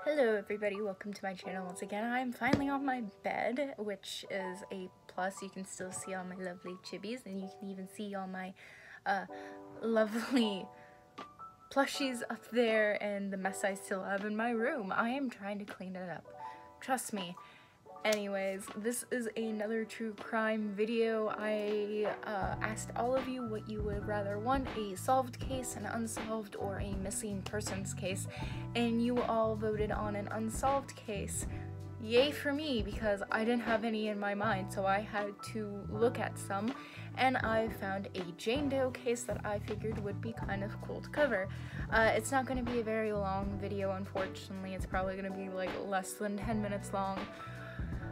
Hello everybody, welcome to my channel once again. I'm finally on my bed, which is a plus. You can still see all my lovely chibis, and you can even see all my lovely plushies up there and the mess I still have in my room. I am trying to clean it up. Trust me. Anyways, this is another true crime video. I asked all of you what you would rather want, a solved case, an unsolved, or a missing persons case, and you all voted on an unsolved case. Yay for me, because I didn't have any in my mind, so I had to look at some, and I found a Jane Doe case that I figured would be kind of cool to cover. It's not going to be a very long video, unfortunately. It's probably going to be like less than 10 minutes long.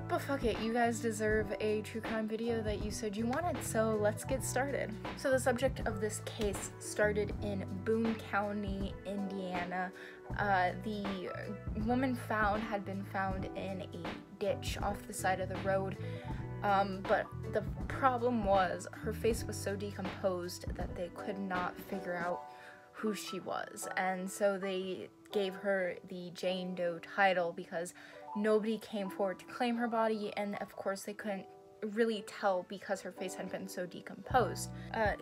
But fuck it, you guys deserve a true crime video that you said you wanted, so let's get started. So the subject of this case started in Boone County, Indiana. The woman had been found in a ditch off the side of the road, but the problem was her face was so decomposed that they could not figure out who she was, and so they gave her the Jane Doe title because nobody came forward to claim her body, and of course they couldn't really tell because her face had been so decomposed.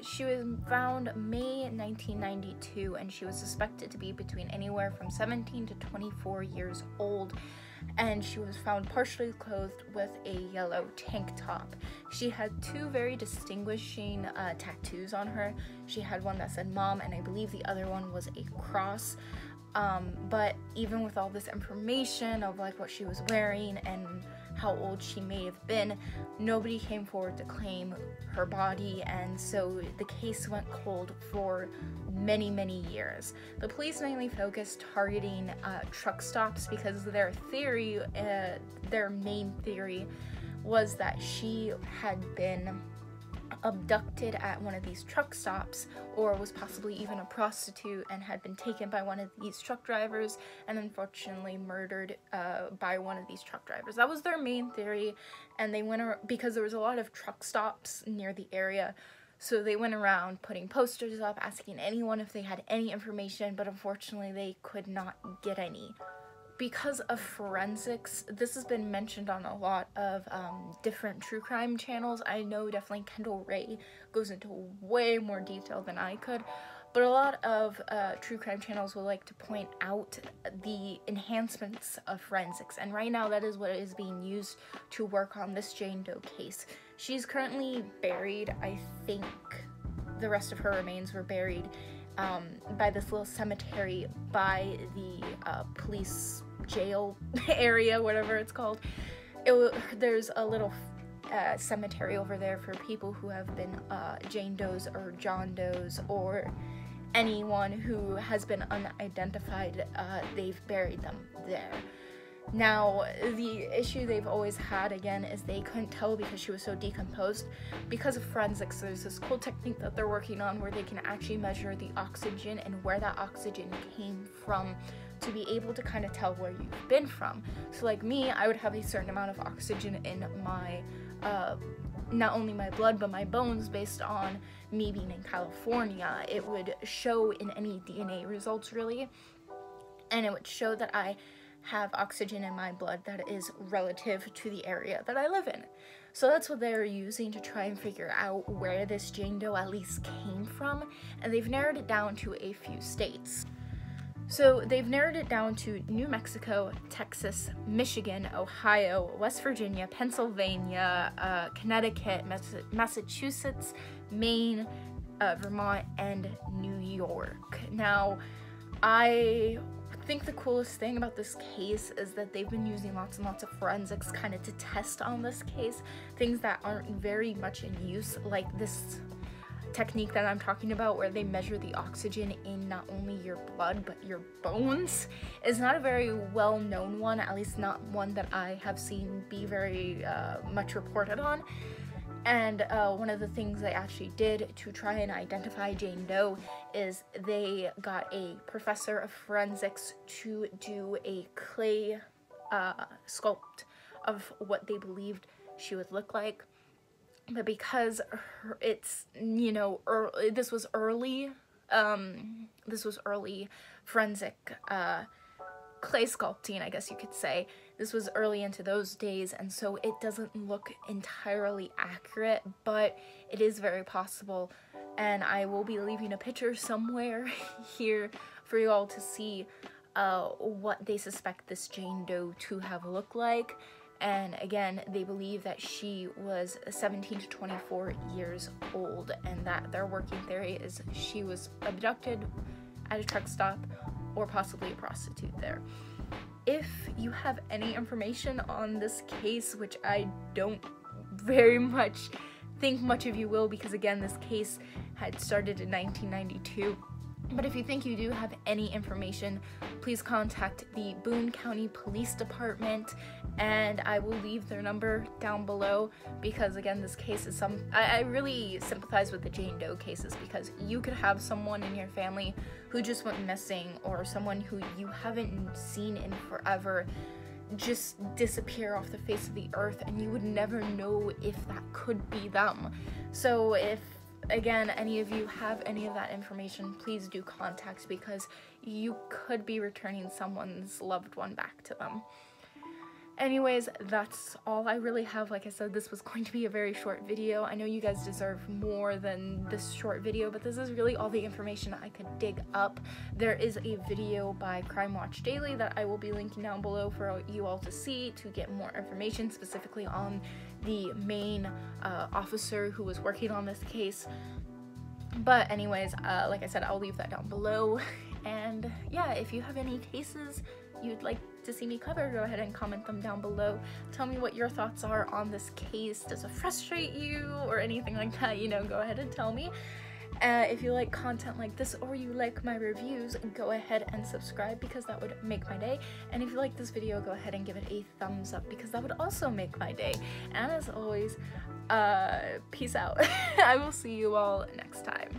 She was found May 1992, and she was suspected to be between anywhere from 17 to 24 years old, and she was found partially clothed with a yellow tank top. She had two very distinguishing tattoos on her. She had one that said mom, and I believe the other one was a cross. But even with all this information of like what she was wearing and how old she may have been, nobody came forward to claim her body, and so the case went cold for many years. The police mainly focused targeting truck stops because their main theory was that she had been abducted at one of these truck stops, or was possibly even a prostitute and had been taken by one of these truck drivers and unfortunately murdered by one of these truck drivers. That was their main theory, and they went around because there was a lot of truck stops near the area, so they went around putting posters up asking anyone if they had any information, but unfortunately they could not get any. Because of forensics, this has been mentioned on a lot of different true crime channels. I know definitely Kendall Ray goes into way more detail than I could, but a lot of true crime channels will like to point out the enhancements of forensics, and right now that is what is being used to work on this Jane Doe case. She's currently buried. I think the rest of her remains were buried by this little cemetery by the police jail area, whatever it's called. There's a little cemetery over there for people who have been Jane Does or John Does, or anyone who has been unidentified. They've buried them there. Now, the issue they've always had, again, is they couldn't tell because she was so decomposed. Because of forensics, there's this cool technique that they're working on where they can actually measure the oxygen and where that oxygen came from to be able to kind of tell where you've been from. So like me, I would have a certain amount of oxygen in my, not only my blood, but my bones based on me being in California. It would show in any DNA results, really, and it would show that I have oxygen in my blood that is relative to the area that I live in. So that's what they're using to try and figure out where this Jane Doe at least came from, and they've narrowed it down to a few states. So they've narrowed it down to New Mexico, Texas, Michigan, Ohio, West Virginia, Pennsylvania, Connecticut, Massachusetts, Maine, Vermont, and New York. Now, I think the coolest thing about this case is that they've been using lots and lots of forensics kind of to test on this case, things that aren't very much in use, like this technique that I'm talking about where they measure the oxygen in not only your blood but your bones. Is not a very well-known one, at least not one that I have seen be very much reported on. And one of the things they actually did to try and identify Jane Doe is they got a professor of forensics to do a clay sculpt of what they believed she would look like. But because it's, you know, this was early forensic clay sculpting, I guess you could say. This was early into those days, and so it doesn't look entirely accurate, but it is very possible. And I will be leaving a picture somewhere here for you all to see what they suspect this Jane Doe to have looked like. And again, they believe that she was 17 to 24 years old, and that their working theory is she was abducted at a truck stop or possibly a prostitute there. If you have any information on this case, which I don't very much think much of you will, because again, this case had started in 1992. But if you think you do have any information, please contact the Boone County Police Department, and I will leave their number down below, because again, this case is I really sympathize with the Jane Doe cases, because you could have someone in your family who just went missing, or someone who you haven't seen in forever just disappear off the face of the earth, and you would never know if that could be them. So if again, any of you have any of that information, please do contact, because you could be returning someone's loved one back to them. Anyways, that's all I really have. Like I said, this was going to be a very short video. I know you guys deserve more than this short video, but this is really all the information I could dig up. There is a video by Crime Watch Daily that I will be linking down below for you all to see, to get more information specifically on the main officer who was working on this case. But anyways, like I said, I'll leave that down below. And yeah, if you have any cases you'd like to see me cover, go ahead and comment them down below. Tell me what your thoughts are on this case. Does it frustrate you or anything like that? You know, go ahead and tell me. If you like content like this, or you like my reviews, go ahead and subscribe, because that would make my day. And if you like this video, go ahead and give it a thumbs up, because that would also make my day. And as always, peace out. I will see you all next time.